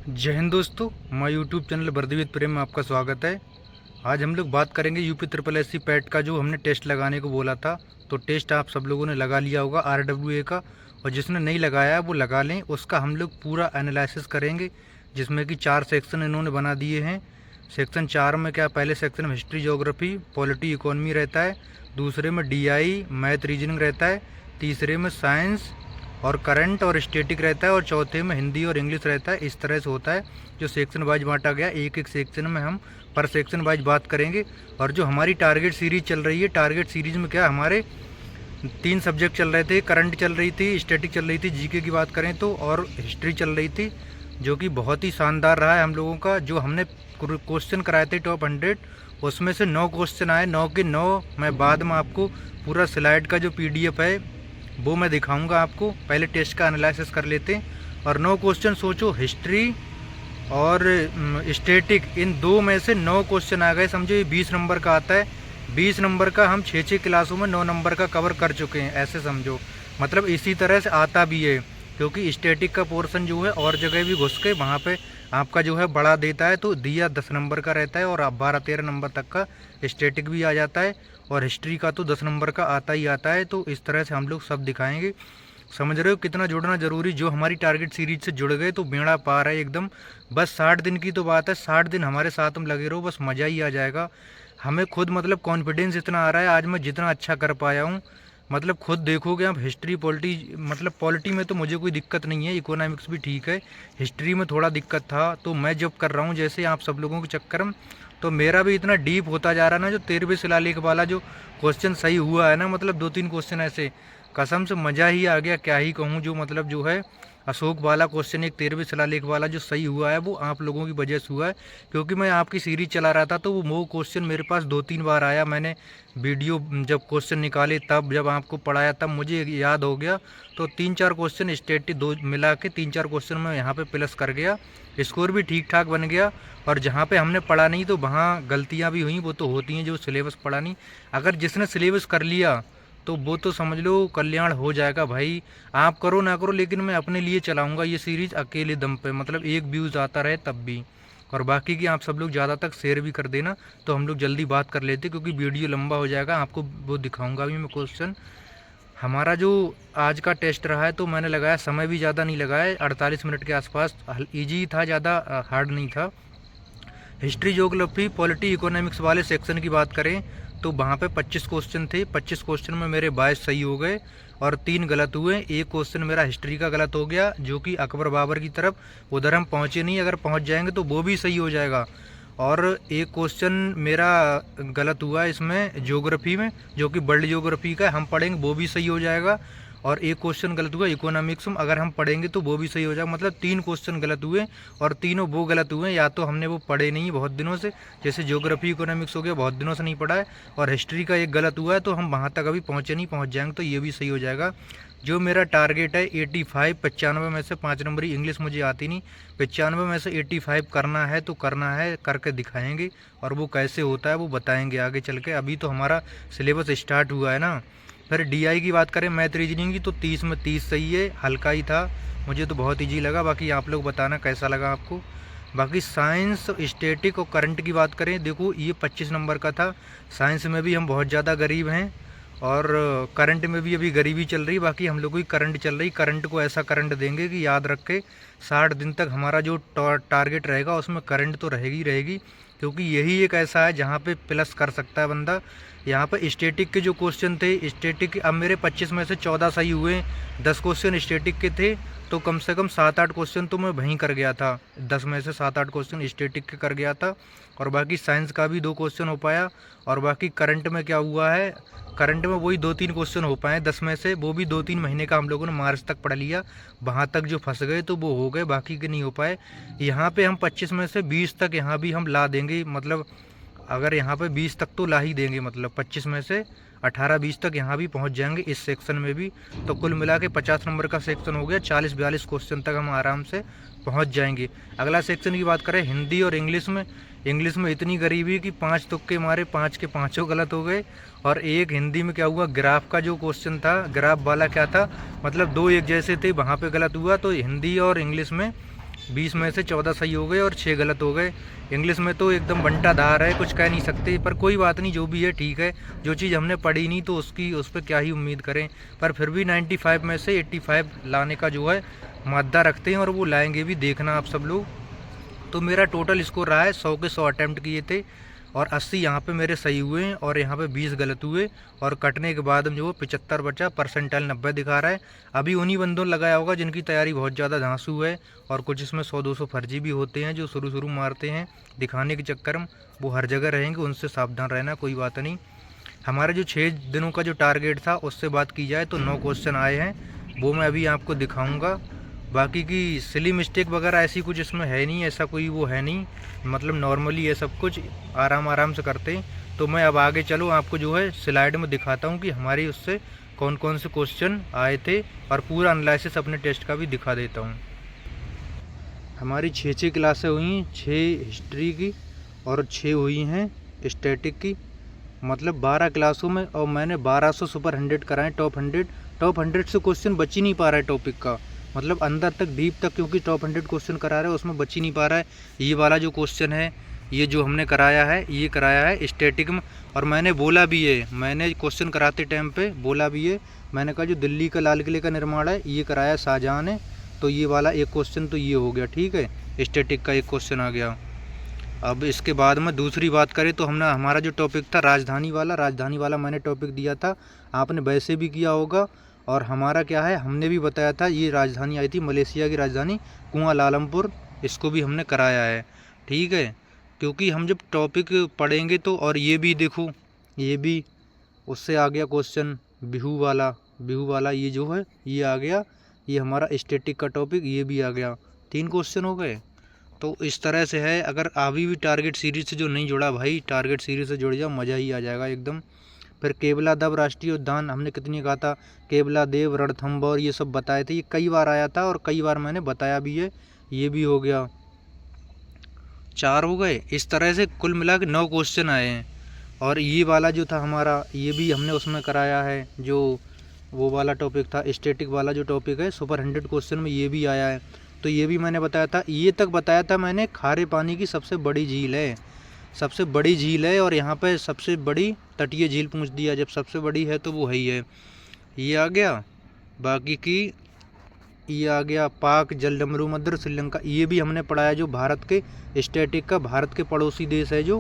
जय हिंद दोस्तों, मैं यूट्यूब चैनल वर्धवित प्रेम में आपका स्वागत है। आज हम लोग बात करेंगे UP triple S C PET का, जो हमने टेस्ट लगाने को बोला था। तो टेस्ट आप सब लोगों ने लगा लिया होगा RWA का, और जिसने नहीं लगाया वो लगा लें। उसका हम लोग पूरा एनालिसिस करेंगे, जिसमें कि 4 सेक्शन इन्होंने बना दिए हैं। सेक्शन 4 में क्या, पहले सेक्शन में हिस्ट्री, ज्योग्राफी, पॉलिटी, इकोनॉमी रहता है। दूसरे में DI मैथ रीजनिंग रहता है। तीसरे में साइंस और करंट और स्टैटिक रहता है, और चौथे में हिंदी और इंग्लिश रहता है। इस तरह से होता है जो सेक्शन वाइज बांटा गया। एक एक सेक्शन में हम पर सेक्शन वाइज बात करेंगे। और जो हमारी टारगेट सीरीज चल रही है, टारगेट सीरीज में क्या, हमारे 3 सब्जेक्ट चल रहे थे। करंट चल रही थी, स्टैटिक चल रही थी, GK की बात करें तो, और हिस्ट्री चल रही थी, जो कि बहुत ही शानदार रहा है हम लोगों का। जो हमने क्वेश्चन कराए थे टॉप 100, उसमें से 9 क्वेश्चन आए। 9 के 9 मैं बाद में आपको पूरा स्लाइड का जो PDF है वो मैं दिखाऊंगा आपको। पहले टेस्ट का एनालिसिस कर लेते हैं। और 9 क्वेश्चन सोचो, हिस्ट्री और स्टैटिक, इन 2 में से 9 क्वेश्चन आ गए। समझो ये 20 नंबर का आता है। 20 नंबर का हम 6 क्लासों में 9 नंबर का कवर कर चुके हैं, ऐसे समझो। मतलब इसी तरह से आता भी है, क्योंकि स्टैटिक का पोर्शन जो है और जगह भी घुस के वहाँ पे आपका जो है बढ़ा देता है। तो दिया 10 नंबर का रहता है, और 12-13 नंबर तक का स्टैटिक भी आ जाता है, और हिस्ट्री का तो 10 नंबर का आता ही आता है। तो इस तरह से हम लोग सब दिखाएंगे। समझ रहे हो कितना जुड़ना जरूरी। जो हमारी टारगेट सीरीज से जुड़ गए तो बेड़ा पार है एकदम। बस 60 दिन की तो बात है, 60 दिन हमारे साथ में लगे रहो, बस मज़ा ही आ जाएगा। हमें खुद मतलब कॉन्फिडेंस इतना आ रहा है आज मैं जितना अच्छा कर पाया हूँ। मतलब खुद देखोगे आप, हिस्ट्री पॉलिटी, मतलब पॉलिटी में तो मुझे कोई दिक्कत नहीं है, इकोनॉमिक्स भी ठीक है। हिस्ट्री में थोड़ा दिक्कत था, तो मैं जब कर रहा हूँ जैसे आप सब लोगों के चक्कर में, तो मेरा भी इतना डीप होता जा रहा है ना। जो 13वें शिलालेख वाला जो क्वेश्चन सही हुआ है ना, मतलब 2-3 क्वेश्चन ऐसे, कसम से मज़ा ही आ गया, क्या ही कहूँ। जो मतलब जो है अशोक वाला क्वेश्चन, एक 13वें शिलालेख वाला जो सही हुआ है, वो आप लोगों की वजह से हुआ है। क्योंकि मैं आपकी सीरीज चला रहा था, तो वो क्वेश्चन मेरे पास 2-3 बार आया। मैंने वीडियो जब क्वेश्चन निकाले, तब जब आपको पढ़ाया तब मुझे याद हो गया। तो 3-4 क्वेश्चन स्टेट 2 मिला के 3-4 क्वेश्चन में यहाँ पे प्लस कर गया। स्कोर भी ठीक ठाक बन गया। और जहाँ पे हमने पढ़ा नहीं तो वहाँ गलतियाँ भी हुई, वो तो होती हैं, जो सिलेबस पढ़ा नहीं। अगर जिसने सिलेबस कर लिया तो वो तो समझ लो कल्याण हो जाएगा भाई। आप करो ना करो, लेकिन मैं अपने लिए चलाऊंगा ये सीरीज़ अकेले दम पे, मतलब एक व्यूज़ आता रहे तब भी। और बाकी की आप सब लोग ज़्यादा तक शेयर भी कर देना, तो हम लोग जल्दी बात कर लेते, क्योंकि वीडियो लंबा हो जाएगा। आपको वो दिखाऊंगा भी मैं क्वेश्चन। हमारा जो आज का टेस्ट रहा है, तो मैंने लगाया, समय भी ज़्यादा नहीं लगाया, 48 मिनट के आसपास। ईजी था, ज़्यादा हार्ड नहीं था। हिस्ट्री, ज्योग्राफी, पॉलिटी, इकोनॉमिक्स वाले सेक्शन की बात करें तो वहाँ पे 25 क्वेश्चन थे। 25 क्वेश्चन में मेरे 22 सही हो गए और 3 गलत हुए। एक क्वेश्चन मेरा हिस्ट्री का गलत हो गया, जो कि अकबर बाबर की तरफ, उधर हम पहुँचे नहीं। अगर पहुँच जाएंगे तो वो भी सही हो जाएगा। और एक क्वेश्चन मेरा गलत हुआ इसमें ज्योग्राफी में, जो कि वर्ल्ड ज्योग्राफी का हम पढ़ेंगे, वो भी सही हो जाएगा। और एक क्वेश्चन गलत हुआ इकोनॉमिक्स में, अगर हम पढ़ेंगे तो वो भी सही हो जाएगा। मतलब 3 क्वेश्चन गलत हुए, और तीनों वो गलत हुए या तो हमने वो पढ़े नहीं बहुत दिनों से, जैसे ज्योग्राफी इकोनॉमिक्स हो गया, बहुत दिनों से नहीं पढ़ा है। और हिस्ट्री का एक गलत हुआ है, तो हम वहाँ तक अभी पहुँचे नहीं, पहुँच जाएंगे तो ये भी सही हो जाएगा। जो मेरा टारगेट है 85, 95 में से 5 नंबरी, इंग्लिश मुझे आती नहीं, 95 में से 85 करना है तो करना है, करके दिखाएंगे। और वो कैसे होता है वो बताएंगे आगे चल के। अभी तो हमारा सिलेबस स्टार्ट हुआ है ना। फिर DI की बात करें, मैथ रीजनिंग की, तो 30 में 30 सही है, हल्का ही था, मुझे तो बहुत ईजी लगा। बाकी आप लोग बताना कैसा लगा आपको। बाकी साइंस, स्टैटिक और करंट की बात करें, देखो ये 25 नंबर का था। साइंस में भी हम बहुत ज़्यादा गरीब हैं, और करंट में भी अभी गरीबी चल रही। बाकी हम लोगों की करंट चल रही। करंट को ऐसा करंट देंगे कि याद रख के 60 दिन तक हमारा जो टारगेट रहेगा उसमें करंट तो रहेगी रहेगी, क्योंकि यही एक ऐसा है जहाँ पे प्लस कर सकता है बंदा। यहाँ पे स्टैटिक के जो क्वेश्चन थे, स्टैटिक अब मेरे 25 में से 14 सही हुए। 10 क्वेश्चन स्टैटिक के थे, तो कम से कम 7-8 क्वेश्चन तो मैं वहीं कर गया था। 10 में से 7-8 क्वेश्चन स्टैटिक के कर गया था। और बाकी साइंस का भी 2 क्वेश्चन हो पाया। और बाकी करंट में क्या हुआ है, करंट में वही 2-3 क्वेश्चन हो पाए 10 में से, वो भी 2-3 महीने का हम लोगों ने मार्च तक पढ़ लिया। वहाँ तक जो फंस गए तो वो हो गए, बाकी के नहीं हो पाए। यहाँ पे हम 25 में से 20 तक यहाँ भी हम ला देंगे। मतलब अगर यहाँ पे 20 तक तो ला ही देंगे, मतलब 25 में से 18-20 तक यहाँ भी पहुँच जाएंगे इस सेक्शन में भी। तो कुल मिला के 50 नंबर का सेक्शन हो गया। 40-42 क्वेश्चन तक हम आराम से पहुँच जाएंगे। अगला सेक्शन की बात करें, हिंदी और इंग्लिश में। इंग्लिश में इतनी गरीबी कि 5 तुक्के मारे, 5 के 5 गलत हो गए। और एक हिंदी में क्या हुआ, ग्राफ का जो क्वेश्चन था, ग्राफ वाला क्या था, मतलब 2 एक जैसे थे, वहाँ पे गलत हुआ। तो हिंदी और इंग्लिश में 20 में से 14 सही हो गए और 6 गलत हो गए। इंग्लिश में तो एकदम बंटाधार है, कुछ कह नहीं सकते, पर कोई बात नहीं, जो भी है ठीक है। जो चीज़ हमने पढ़ी नहीं तो उस पर क्या ही उम्मीद करें, पर फिर भी 95 में से 85 लाने का जो है मादा रखते हैं और वो लाएंगे भी, देखना आप सब लोग। तो मेरा टोटल स्कोर रहा है 100 के 100 अटैम्प्ट किए थे और 80 यहाँ पे मेरे सही हुए हैं और यहाँ पे 20 गलत हुए और कटने के बाद जो 75 बचा, परसेंटाइल 90 दिखा रहा है। अभी उन्हीं बंदों ने लगाया होगा जिनकी तैयारी बहुत ज़्यादा धांसू है, और कुछ इसमें 100-200 फर्जी भी होते हैं जो शुरू मारते हैं दिखाने के चक्कर में, वो हर जगह रहेंगे, उनसे सावधान रहना, कोई बात नहीं। हमारे जो 6 दिनों का जो टारगेट था उससे बात की जाए तो 9 क्वेश्चन आए हैं, वो मैं अभी आपको दिखाऊँगा। बाकी की सिली मिस्टेक वगैरह ऐसी कुछ इसमें है नहीं, ऐसा कोई वो है नहीं, मतलब नॉर्मली ये सब कुछ आराम से करते हैं। तो मैं अब आगे चलो आपको जो है स्लाइड में दिखाता हूँ कि हमारी उससे कौन कौन से क्वेश्चन आए थे और पूरा एनालिसिस अपने टेस्ट का भी दिखा देता हूँ। हमारी 6 क्लासें हुई, 6 हिस्ट्री की और 6 हुई हैं स्टैटिक की, मतलब 12 क्लासों में, और मैंने 1200 सुपर 100 कराएँ, टॉप 100 से क्वेश्चन बच ही नहीं पा रहा है टॉपिक का, मतलब अंदर तक डीप तक, क्योंकि टॉप 100 क्वेश्चन करा रहे हैं उसमें बच ही नहीं पा रहा है। ये वाला जो क्वेश्चन है, ये जो हमने कराया है, ये कराया है स्टैटिक में, और मैंने बोला भी है, मैंने क्वेश्चन कराते टाइम पे बोला भी है, मैंने कहा जो दिल्ली का लाल किले का निर्माण है ये कराया शाहजहाँ ने, तो ये वाला एक क्वेश्चन तो ये हो गया, ठीक है, स्टैटिक का एक क्वेश्चन आ गया। अब इसके बाद में दूसरी बात करें तो हमने, हमारा जो टॉपिक था राजधानी वाला मैंने टॉपिक दिया था, आपने वैसे भी किया होगा, और हमारा क्या है, हमने भी बताया था, ये राजधानी आई थी मलेशिया की राजधानी कुआलालंपुर, इसको भी हमने कराया है, ठीक है। क्योंकि हम जब टॉपिक पढ़ेंगे तो, और ये भी देखो, ये भी उससे आ गया क्वेश्चन, बिहू वाला ये जो है ये आ गया, ये हमारा स्टैटिक का टॉपिक ये भी आ गया, 3 क्वेश्चन हो गए। तो इस तरह से है, अगर अभी भी टारगेट सीरीज से जो नहीं जुड़ा भाई, टारगेट सीरीज से जुड़ जाओ, मज़ा ही आ जाएगा एकदम। फिर केवलादेव राष्ट्रीय उद्यान हमने कितनी कहा था, केवलादेव, रणथंभौर, ये सब बताए थे, ये कई बार आया था और कई बार मैंने बताया भी है, ये भी हो गया, 4 हो गए। इस तरह से कुल मिला के 9 क्वेश्चन आए हैं। और ये वाला जो था हमारा, ये भी हमने उसमें कराया है, जो वो वाला टॉपिक था, स्टैटिक वाला जो टॉपिक है, सुपर 100 क्वेश्चन में ये भी आया है, तो ये भी मैंने बताया था, ये तक बताया था मैंने, खारे पानी की सबसे बड़ी झील है, सबसे बड़ी झील है, और यहाँ पे सबसे बड़ी तटीय झील पूछ दिया, जब सबसे बड़ी है तो वो है ही है, ये आ गया। बाकी की ये आ गया पाक, जलडमरू मंदिर, श्रीलंका, ये भी हमने पढ़ाया, जो भारत के स्टैटिक का, भारत के पड़ोसी देश है जो,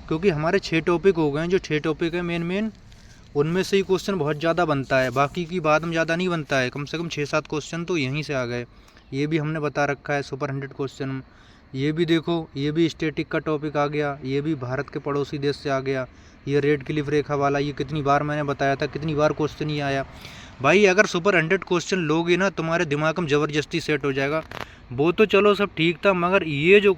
क्योंकि हमारे 6 टॉपिक हो गए हैं, जो 6 टॉपिक है मेन, उनमें से ही क्वेश्चन बहुत ज़्यादा बनता है, बाकी की बाद में ज़्यादा नहीं बनता है, कम से कम 6-7 क्वेश्चन तो यहीं से आ गए। ये भी हमने बता रखा है सुपर 100 क्वेश्चन। ये भी देखो, ये भी स्टैटिक का टॉपिक आ गया, ये भी भारत के पड़ोसी देश से आ गया। ये रेड क्लिफ रेखा वाला, ये कितनी बार मैंने बताया था, कितनी बार क्वेश्चन ही आया भाई। अगर सुपर 100 क्वेश्चन लोगे ना, तुम्हारे दिमाग में ज़बरदस्ती सेट हो जाएगा। वो तो चलो सब ठीक था, मगर ये जो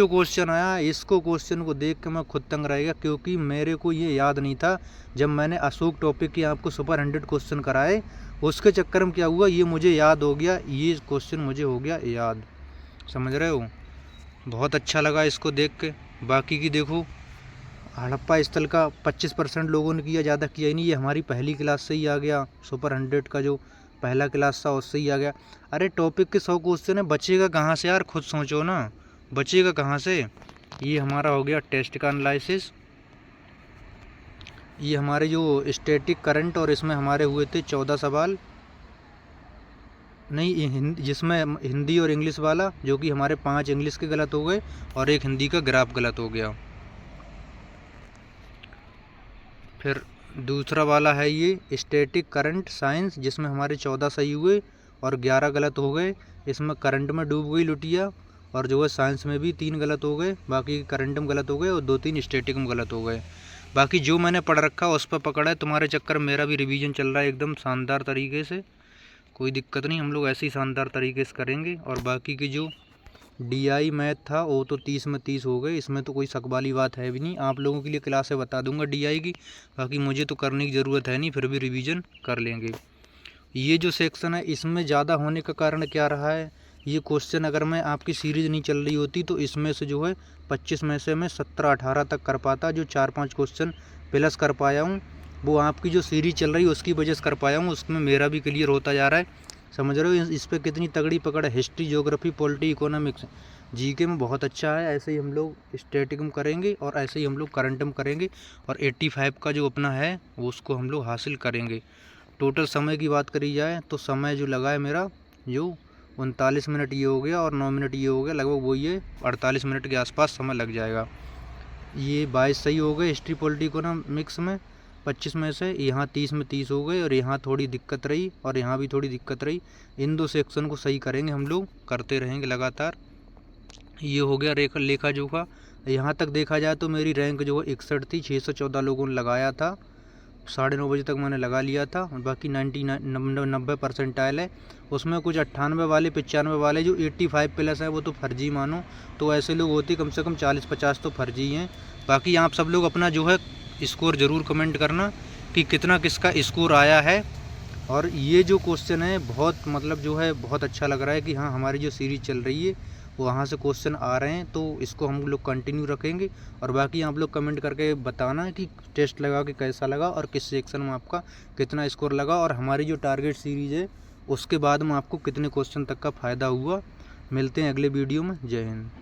क्वेश्चन आया, इसको क्वेश्चन को देख के मैं खुद तंग रह गया, क्योंकि मेरे को ये याद नहीं था। जब मैंने अशोक टॉपिक की आपको सुपर 100 क्वेश्चन कराए, उसके चक्कर में क्या हुआ, ये मुझे याद हो गया, ये क्वेश्चन मुझे हो गया याद, समझ रहे हो। बहुत अच्छा लगा इसको देख के। बाकी की देखो, हड़प्पा स्थल का 25% लोगों ने किया, ज़्यादा किया ही नहीं। ये हमारी पहली क्लास से ही आ गया, सुपर 100 का जो पहला क्लास था उससे ही आ गया। अरे टॉपिक के 100 क्वेश्चन है, बचेगा कहाँ से यार, खुद सोचो ना, बचेगा कहाँ से। ये हमारा हो गया टेस्ट का एनालिसिस। ये हमारे जो स्टैटिक करंट, और इसमें हमारे हुए थे 14 सवाल, नहीं जिसमें हिंदी और इंग्लिश वाला, जो कि हमारे 5 इंग्लिश के गलत हो गए और 1 हिंदी का ग्राफ गलत हो गया। फिर दूसरा वाला है ये स्टैटिक करंट साइंस, जिसमें हमारे 14 सही हुए और 11 गलत हो गए। इसमें करंट में डूब गई लुटिया, और जो है साइंस में भी 3 गलत हो गए, बाकी करंट में गलत हो गए और 2-3 स्टैटिक में गलत हो गए। बाकी जो मैंने पढ़ रखा उस पर पकड़ा है। तुम्हारे चक्कर में मेरा भी रिवीजन चल रहा है एकदम शानदार तरीके से, कोई दिक्कत नहीं, हम लोग ऐसे ही शानदार तरीके से करेंगे। और बाकी की जो DI मैथ था वो तो 30 में 30 हो गए, इसमें तो कोई शक वाली बात है भी नहीं। आप लोगों के लिए क्लासें बता दूंगा DI की, बाकी मुझे तो करने की ज़रूरत है नहीं, फिर भी रिवीजन कर लेंगे। ये जो सेक्शन है, इसमें ज़्यादा होने का कारण क्या रहा है, ये क्वेश्चन अगर मैं आपकी सीरीज़ नहीं चल रही होती तो इसमें से जो है 25 में से मैं 17-18 तक कर पाता। जो 4-5 क्वेश्चन प्लस कर पाया हूँ, वो आपकी जो सीरीज़ चल रही है उसकी वजह से कर पाया हूँ, उसमें मेरा भी क्लियर होता जा रहा है। समझ रहे हो इस पे कितनी तगड़ी पकड़ है। History, geography, polity, economics, GK में बहुत अच्छा है। ऐसे ही हम लोग स्टैटिक में करेंगे और ऐसे ही हम लोग करंट में करेंगे और 85 का जो अपना है वो उसको हम लोग हासिल करेंगे। टोटल समय की बात करी जाए तो समय जो लगा है मेरा जो 39 मिनट ये हो गया और 9 मिनट ये हो गया, लगभग वही है 48 मिनट के आसपास समय लग जाएगा। ये 22 सही हो गए हिस्ट्री पॉलिटी इकोनॉमिक्स में 25 में से, यहाँ 30 में 30 हो गए और यहाँ थोड़ी दिक्कत रही और यहाँ भी थोड़ी दिक्कत रही। इन दो सेक्शन को सही करेंगे, हम लोग करते रहेंगे लगातार। ये हो गया लेखा जोखा। यहाँ तक देखा जाए तो मेरी रैंक जो है 61 थी, 614 लोगों ने लगाया था, 9:30 बजे तक मैंने लगा लिया था। बाकी 90 परसेंटाइल है, उसमें कुछ 98 वाले 95 वाले जो 85 प्लस है वो तो फर्जी मानो, तो ऐसे लोग होते कम से कम 40-50 तो फर्जी हैं। बाकी आप सब लोग अपना जो है स्कोर ज़रूर कमेंट करना कि कितना किसका स्कोर आया है। और ये जो क्वेश्चन है बहुत मतलब जो है बहुत अच्छा लग रहा है कि हाँ हमारी जो सीरीज़ चल रही है वहाँ से क्वेश्चन आ रहे हैं, तो इसको हम लोग कंटिन्यू रखेंगे। और बाकी आप लोग कमेंट करके बताना कि टेस्ट लगा के कैसा लगा और किस सेक्शन में आपका कितना स्कोर लगा और हमारी जो टारगेट सीरीज़ है उसके बाद में आपको कितने क्वेश्चन तक का फ़ायदा हुआ। मिलते हैं अगले वीडियो में। जय हिंद।